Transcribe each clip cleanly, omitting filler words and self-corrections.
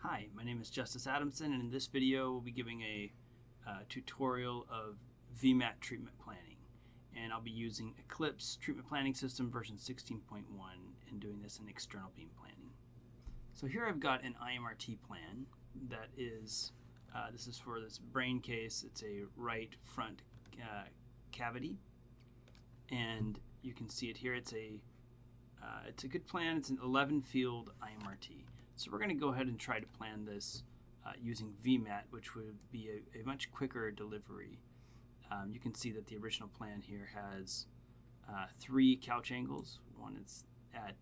Hi, my name is Justice Adamson, and in this video we'll be giving a tutorial of VMAT treatment planning. And I'll be using Eclipse treatment planning system version 16.1 and doing this in external beam planning. So here I've got an IMRT plan that is, this is for this brain case. It's a right front cavity, and you can see it here. It's a good plan. It's an 11 field IMRT. So we're going to go ahead and try to plan this using VMAT, which would be a much quicker delivery. You can see that the original plan here has 3 couch angles. One is at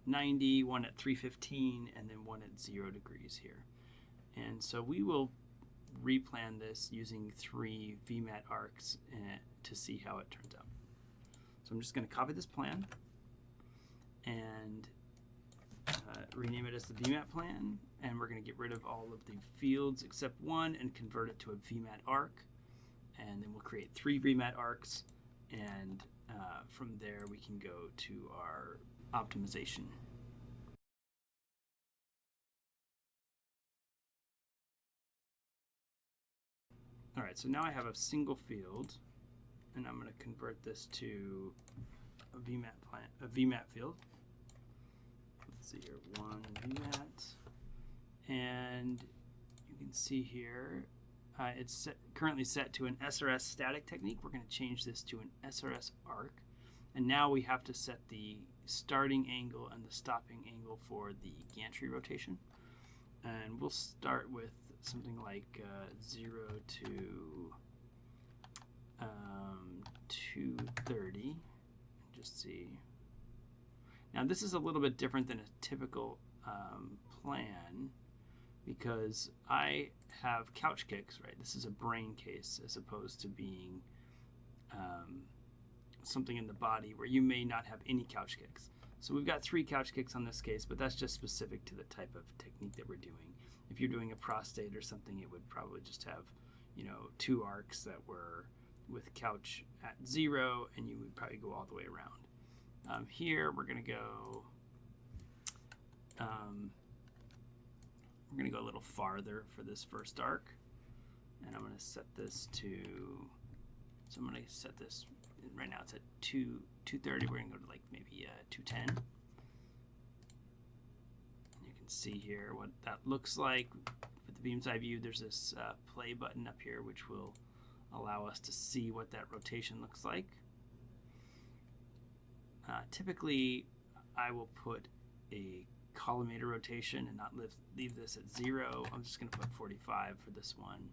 90, one at 315, and then one at 0 degrees here. And so we will replan this using 3 VMAT arcs to see how it turns out. So I'm just going to copy this plan and rename it as the VMAT plan, and we're going to get rid of all of the fields except one and convert it to a VMAT arc, and then we'll create 3 VMAT arcs, and from there we can go to our optimization. Alright, so now I have a single field, and I'm going to convert this to a VMAT field. Let's see here, 1 VMAT, and you can see here it's currently set to an SRS static technique. We're going to change this to an SRS arc, and now we have to set the starting angle and the stopping angle for the gantry rotation, and we'll start with something like 0 to 230. Just see. Now this is a little bit different than a typical plan because I have couch kicks, right? This is a brain case as opposed to being something in the body where you may not have any couch kicks. So we've got 3 couch kicks on this case, but that's just specific to the type of technique that we're doing. If you're doing a prostate or something, it would probably just have, 2 arcs that were with couch at 0, and you would probably go all the way around. Here we're going to go a little farther for this first arc, and I'm going to set this to, so I'm going to set this, right now it's at 230, we're going to go to like maybe 210. And you can see here what that looks like. With the beam's eye view, there's this play button up here which will allow us to see what that rotation looks like. Typically, I will put a collimator rotation and not leave this at 0. I'm just going to put 45 for this one.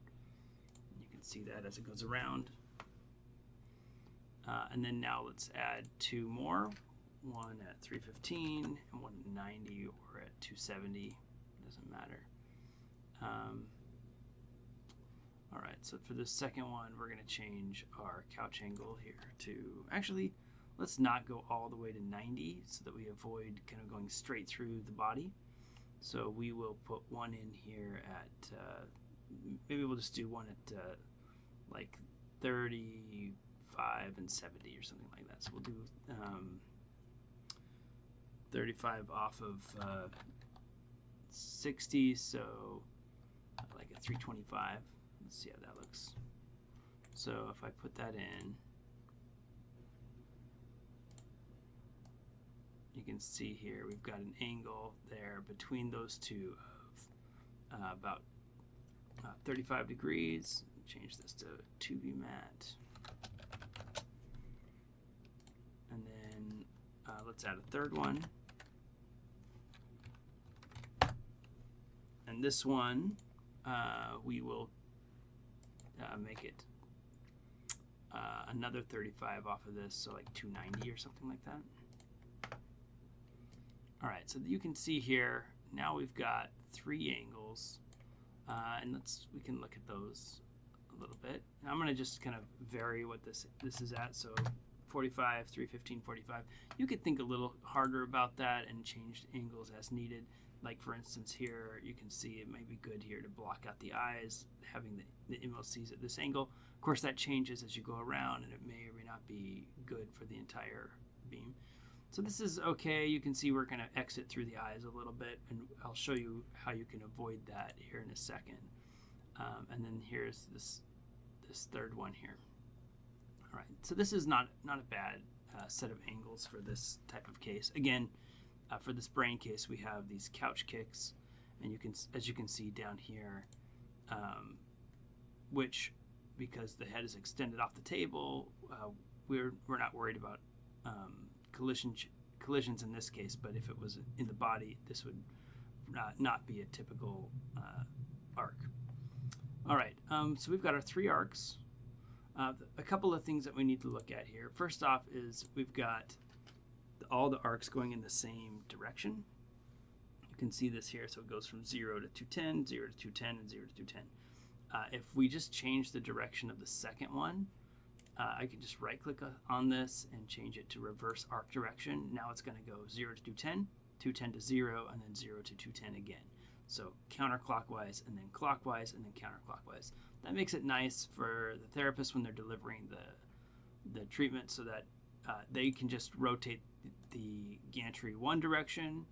And you can see that as it goes around. And then now let's add 2 more. One at 315 and one at 90 or at 270. Doesn't matter. All right, so for the second one, we're going to change our couch angle here to, actually, let's not go all the way to 90 so that we avoid kind of going straight through the body. So we will put one in here at, maybe we'll just do one at like 35 and 70 or something like that. So we'll do 35 off of 60, so like a 325. Let's see how that looks. So if I put that in, you can see here we've got an angle there between those two of about 35 degrees. Change this to 2 VMAT. And then let's add a third one. And this one, we will make it another 35 off of this, so like 290 or something like that. All right, so you can see here, now we've got 3 angles, and we can look at those a little bit. Now I'm going to just kind of vary what this is at, so 45, 315, 45. You could think a little harder about that and change angles as needed. Like for instance here, you can see it might be good here to block out the eyes, having the MLCs at this angle. Of course that changes as you go around, and it may or may not be good for the entire beam. So this is okay. You can see we're going to exit through the eyes a little bit, and I'll show you how you can avoid that here in a second. And then here's this third one here. All right, so this is not a bad set of angles for this type of case. Again, for this brain case, we have these couch kicks, and you can, as you can see down here, which, because the head is extended off the table, we're not worried about collisions in this case. But if it was in the body, this would not be a typical arc. All right, so we've got our 3 arcs. A couple of things that we need to look at here. First off is we've got all the arcs going in the same direction. You can see this here. So it goes from 0 to 210, 0 to 210, and 0 to 210. If we just change the direction of the second one, I can just right click on this and change it to reverse arc direction. Now it's going to go 0 to 210, 210 to 0, and then 0 to 210 again. So counterclockwise and then clockwise and then counterclockwise. That makes it nice for the therapist when they're delivering the treatment, so that they can just rotate the gantry one direction,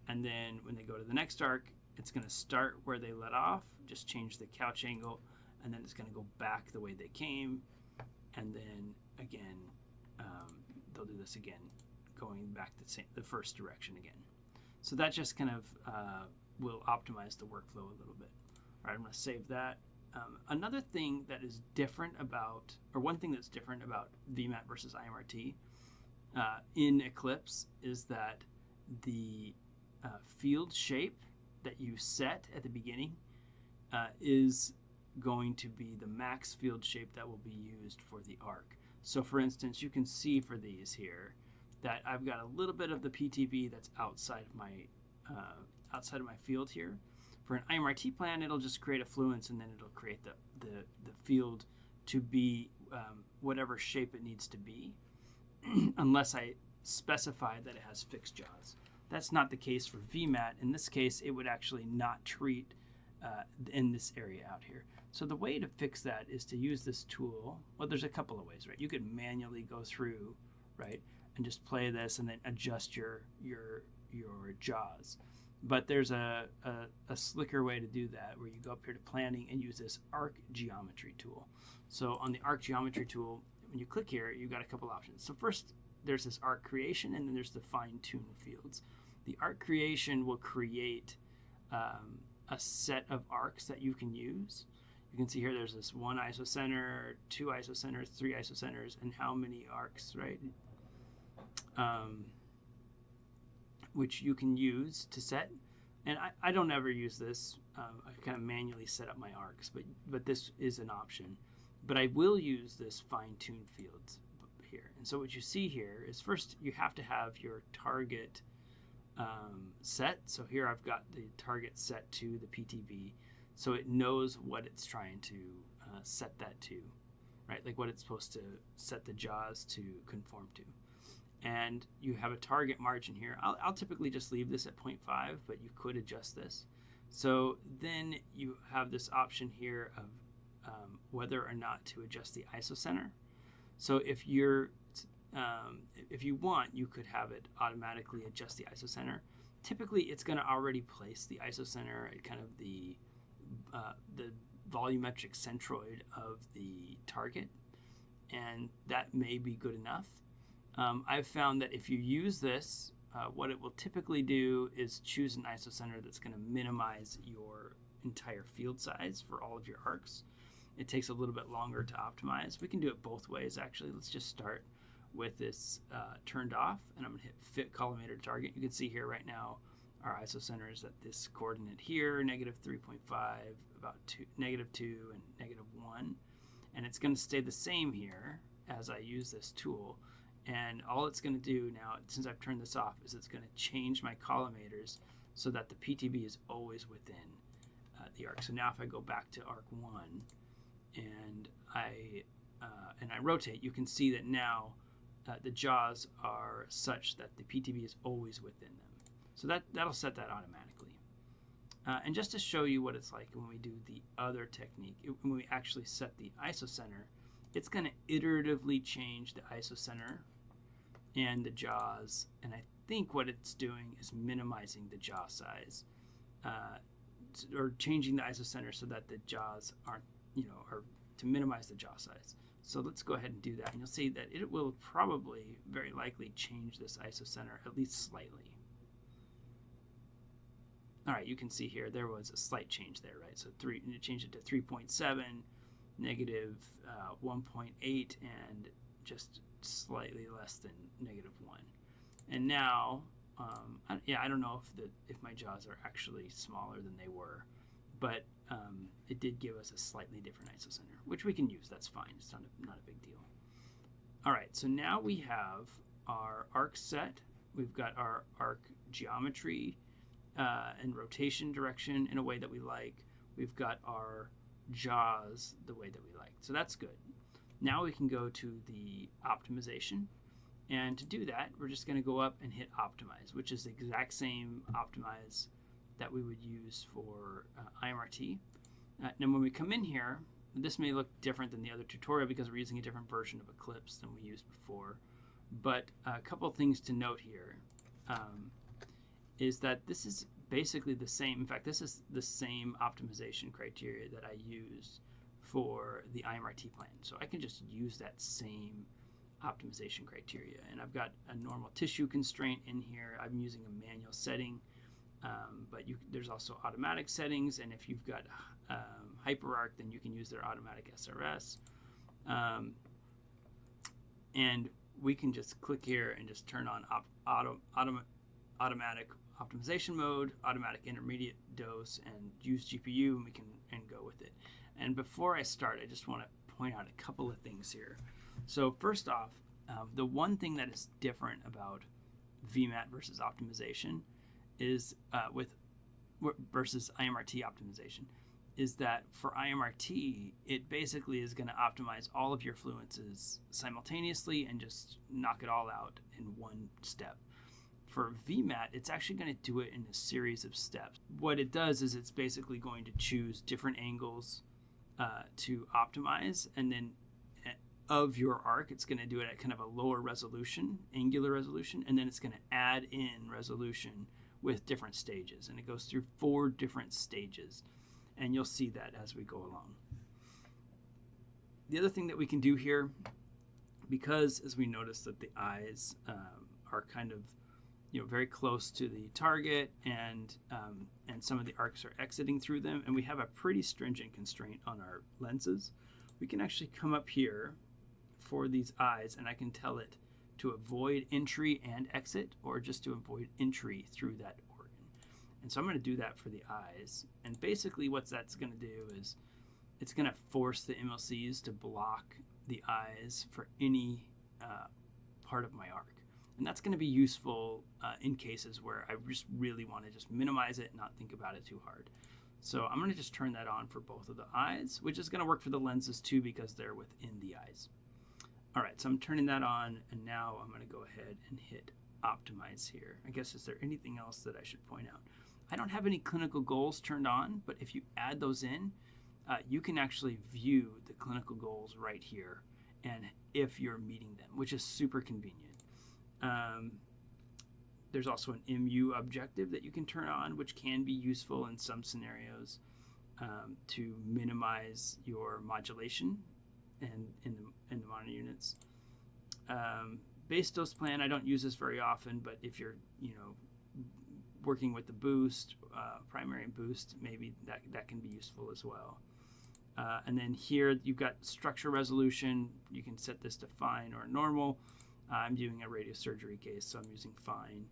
and then when they go to the next arc, it's going to start where they let off, just change the couch angle, and then it's going to go back the way they came, and then again they'll do this again, going back the first direction again. So that just kind of will optimize the workflow a little bit. All right, I'm going to save that. Another thing that is different about, or one thing that's different about VMAT versus IMRT in Eclipse is that the field shape that you set at the beginning is going to be the max field shape that will be used for the arc. So for instance, you can see for these here that I've got a little bit of the PTV that's outside of my field here. For an IMRT plan, it'll just create a fluence, and then it'll create the field to be whatever shape it needs to be, unless I specify that it has fixed jaws. That's not the case for VMAT. In this case, it would actually not treat in this area out here. So the way to fix that is to use this tool. Well, there's a couple of ways, right? You could manually go through, right, and just play this and then adjust your jaws. But there's a slicker way to do that, where you go up here to planning and use this arc geometry tool. So on the arc geometry tool, when you click here, you've got a couple options. So first, there's this arc creation, and then there's the fine tune fields. The arc creation will create a set of arcs that you can use. You can see here there's this 1 isocenter, 2 isocenters, 3 isocenters, and how many arcs, right? Which you can use to set. And I don't ever use this. I kind of manually set up my arcs, but this is an option. But I will use this fine-tune fields here. And so what you see here is, first you have to have your target set. So here I've got the target set to the PTV, so it knows what it's trying to set that to, right? Like what it's supposed to set the jaws to conform to. And you have a target margin here. I'll typically just leave this at 0.5, but you could adjust this. So then you have this option here of whether or not to adjust the isocenter. So if you want, you could have it automatically adjust the isocenter. Typically, it's going to already place the isocenter at kind of the volumetric centroid of the target, and that may be good enough. I've found that if you use this, what it will typically do is choose an isocenter that's going to minimize your entire field size for all of your arcs. It takes a little bit longer to optimize. We can do it both ways, actually. Let's just start with this turned off, and I'm going to hit fit collimator to target. You can see here right now our isocenter is at this coordinate here, -3.5, about -2, and -1. And it's going to stay the same here as I use this tool. And all it's going to do now, since I've turned this off, is it's going to change my collimators so that the PTB is always within the arc. So now if I go back to arc 1 and I rotate, you can see that now the jaws are such that the PTB is always within them. So that'll set that automatically. And just to show you what it's like when we do the other technique, when we actually set the isocenter, it's going to iteratively change the isocenter and the jaws, and I think what it's doing is minimizing the jaw size, or changing the isocenter so that the jaws aren't, or to minimize the jaw size. So let's go ahead and do that, and you'll see that it will probably, very likely, change this isocenter at least slightly. All right, you can see here there was a slight change there, right? So it changed it to 3.7, negative 1.8, and just slightly less than negative 1. And now, I don't know if my jaws are actually smaller than they were, but it did give us a slightly different isocenter, which we can use. That's fine. It's not a big deal. All right, so now we have our arc set. We've got our arc geometry and rotation direction in a way that we like. We've got our jaws the way that we like. So that's good. Now we can go to the optimization. And to do that, we're just going to go up and hit optimize, which is the exact same optimize that we would use for IMRT. Now when we come in here, this may look different than the other tutorial because we're using a different version of Eclipse than we used before. But a couple of things to note here is that this is basically the same. In fact, this is the same optimization criteria that I used for the IMRT plan. So I can just use that same optimization criteria. And I've got a normal tissue constraint in here. I'm using a manual setting, but there's also automatic settings. And if you've got HyperArc, then you can use their automatic SRS. And we can just click here and just turn on automatic optimization mode, automatic intermediate dose, and use GPU, and we can go with it. And before I start, I just want to point out a couple of things here. So first off, the one thing that is different about VMAT versus optimization is versus IMRT optimization is that for IMRT, it basically is going to optimize all of your fluences simultaneously and just knock it all out in one step. For VMAT, it's actually going to do it in a series of steps. What it does is it's basically going to choose different angles to optimize, and then of your arc, it's going to do it at kind of a lower resolution, angular resolution, and then it's going to add in resolution with different stages. And it goes through 4 different stages, and you'll see that as we go along. The other thing that we can do here, because as we notice that the eyes are kind of very close to the target, and some of the arcs are exiting through them, and we have a pretty stringent constraint on our lenses, we can actually come up here for these eyes, and I can tell it to avoid entry and exit, or just to avoid entry through that organ. And so I'm going to do that for the eyes, and basically what that's going to do is it's going to force the MLCs to block the eyes for any part of my arc. And that's going to be useful in cases where I just really want to just minimize it and not think about it too hard. So I'm going to just turn that on for both of the eyes, which is going to work for the lenses too because they're within the eyes. All right, so I'm turning that on, and now I'm going to go ahead and hit optimize here. I guess, is there anything else that I should point out? I don't have any clinical goals turned on, but if you add those in, you can actually view the clinical goals right here, and if you're meeting them, which is super convenient. There's also an MU objective that you can turn on, which can be useful in some scenarios to minimize your modulation and in the monitor units. Base dose plan, I don't use this very often, but if you're working with the boost, primary and boost, maybe that can be useful as well. And then here you've got structure resolution. You can set this to fine or normal. I'm doing a radiosurgery case, so I'm using fine.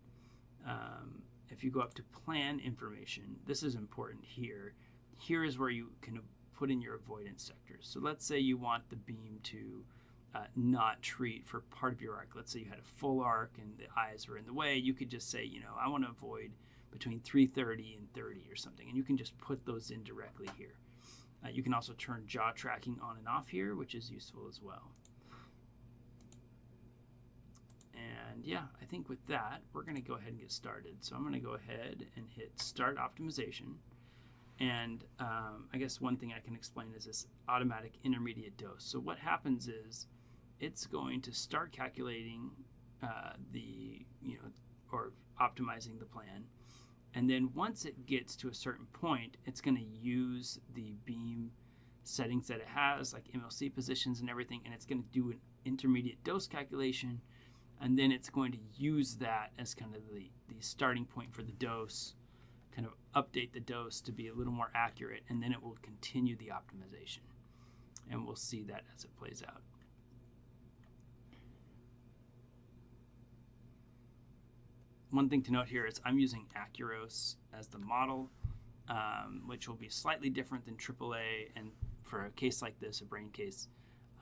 If you go up to plan information, this is important here. Here is where you can put in your avoidance sectors. So let's say you want the beam to not treat for part of your arc. Let's say you had a full arc and the eyes were in the way. You could just say, I want to avoid between 330 and 30 or something, and you can just put those in directly here. You can also turn jaw tracking on and off here, which is useful as well. And yeah, I think with that, we're going to go ahead and get started. So I'm going to go ahead and hit Start Optimization. And I guess one thing I can explain is this automatic intermediate dose. So what happens is it's going to start calculating or optimizing the plan. And then once it gets to a certain point, it's going to use the beam settings that it has, like MLC positions and everything, and it's going to do an intermediate dose calculation, and then it's going to use that as kind of the starting point for the dose, kind of update the dose to be a little more accurate, and then it will continue the optimization. And we'll see that as it plays out. One thing to note here is I'm using Acuros as the model, which will be slightly different than AAA. And for a case like this, a brain case,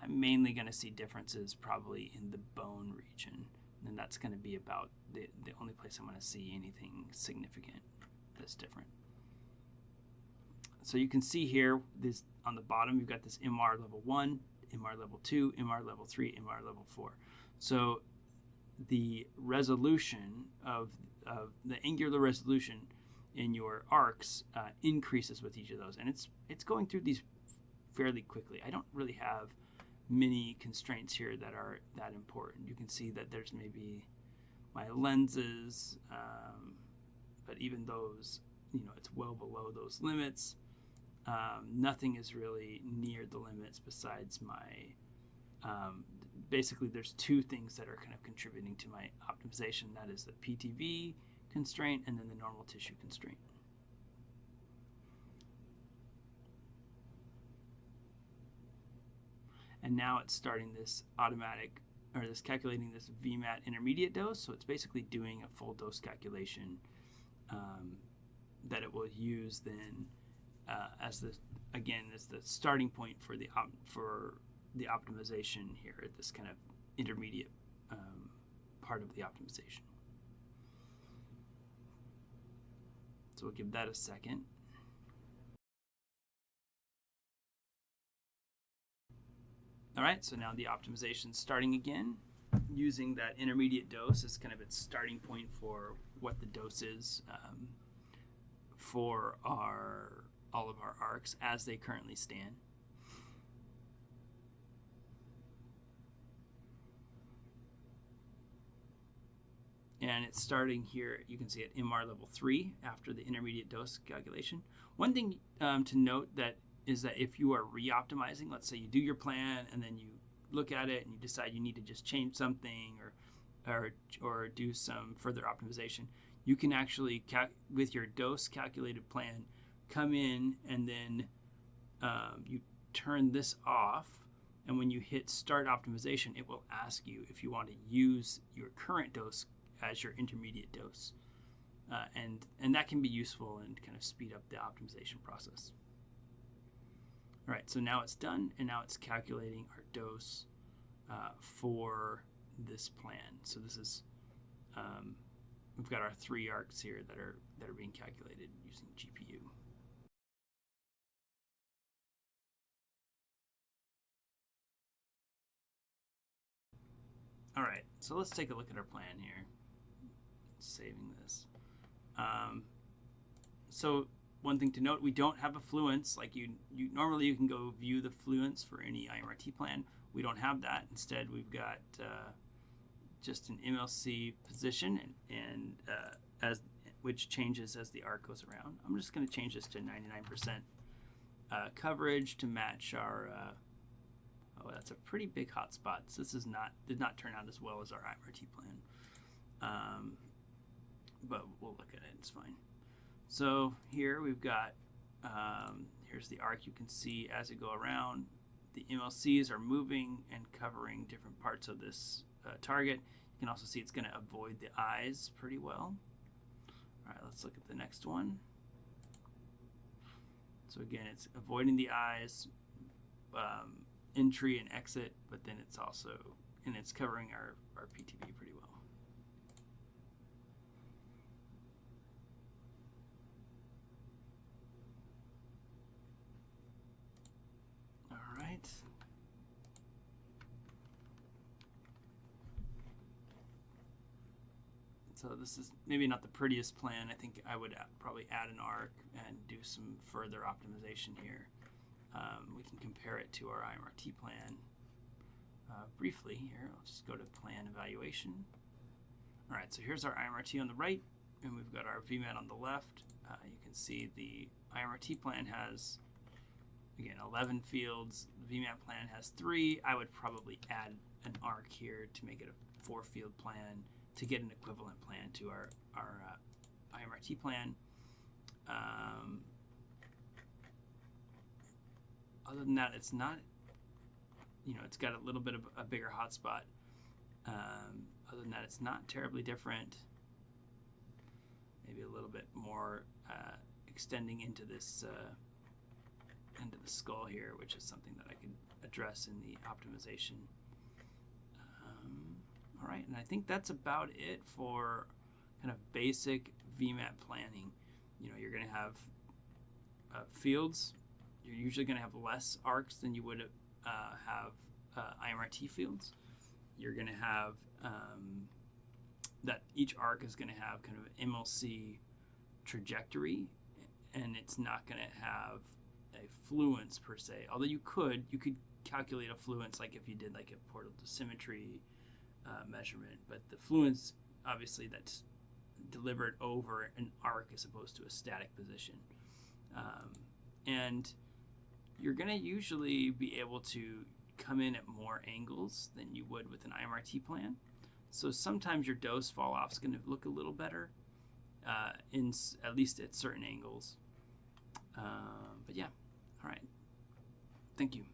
I'm mainly going to see differences probably in the bone region. And that's going to be about the only place I'm going to see anything significant that's different. So you can see here, this on the bottom, you've got this MR level 1, MR level 2, MR level 3, MR level 4. So the resolution of the angular resolution in your arcs increases with each of those, and it's going through these fairly quickly. I don't really have many constraints here that are that important. You can see that there's maybe my lenses, but even those, it's well below those limits. Nothing is really near the limits besides my basically there's two things that are kind of contributing to my optimization. That is the PTV constraint and then the normal tissue constraint. And now it's starting this automatic, or this calculating this VMAT intermediate dose. So it's basically doing a full dose calculation that it will use then as the starting point for the optimization here at this kind of intermediate part of the optimization. So we'll give that a second. All right, so now the optimization is starting again, using that intermediate dose as kind of its starting point for what the dose is for all of our arcs as they currently stand. And it's starting here, you can see at MR level 3 after the intermediate dose calculation. One thing to note is that if you are re-optimizing, let's say you do your plan and then you look at it and you decide you need to just change something or do some further optimization, you can actually, with your dose calculated plan, come in and then you turn this off. And when you hit start optimization, it will ask you if you want to use your current dose as your intermediate dose. And that can be useful and kind of speed up the optimization process. All right, so now it's done, and now it's calculating our dose for this plan. So this is, we've got our 3 arcs here that are being calculated using GPU. All right, so let's take a look at our plan here. Saving this. So one thing to note, we don't have a fluence. Like normally you can go view the fluence for any IMRT plan. We don't have that. Instead, we've got just an MLC position and which changes as the arc goes around. I'm just going to change this to 99% coverage to match our. Oh, that's a pretty big hotspot. So this did not turn out as well as our IMRT plan. But we'll look at it, it's fine. So here we've got, here's the arc. You can see as it go around, the MLCs are moving and covering different parts of this target. You can also see it's gonna avoid the eyes pretty well. All right, let's look at the next one. So again, it's avoiding the eyes, entry and exit, but then it's also, and it's covering our PTV pretty well. So this is maybe not the prettiest plan. I think I would probably add an arc and do some further optimization here. We can compare it to our IMRT plan briefly here. I'll just go to plan evaluation. All right, so here's our IMRT on the right, and we've got our VMAT on the left. You can see the IMRT plan has, again, 11 fields. The VMAT plan has 3. I would probably add an arc here to make it a 4-field plan to get an equivalent plan to our IMRT plan. Other than that, it's not, it's got a little bit of a bigger hotspot. Other than that, it's not terribly different. Maybe a little bit more extending into this into the skull here, which is something that I can address in the optimization. All right, and I think that's about it for kind of basic VMAT planning. You're going to have fields. You're usually going to have less arcs than you would have IMRT fields. You're going to have that each arc is going to have kind of an MLC trajectory, and it's not going to have a fluence per se. Although you could calculate a fluence like if you did like a portal dosimetry measurement, but the fluence, obviously, that's delivered over an arc as opposed to a static position. And you're going to usually be able to come in at more angles than you would with an IMRT plan. So sometimes your dose fall off is going to look a little better, at least at certain angles. But yeah, all right. Thank you.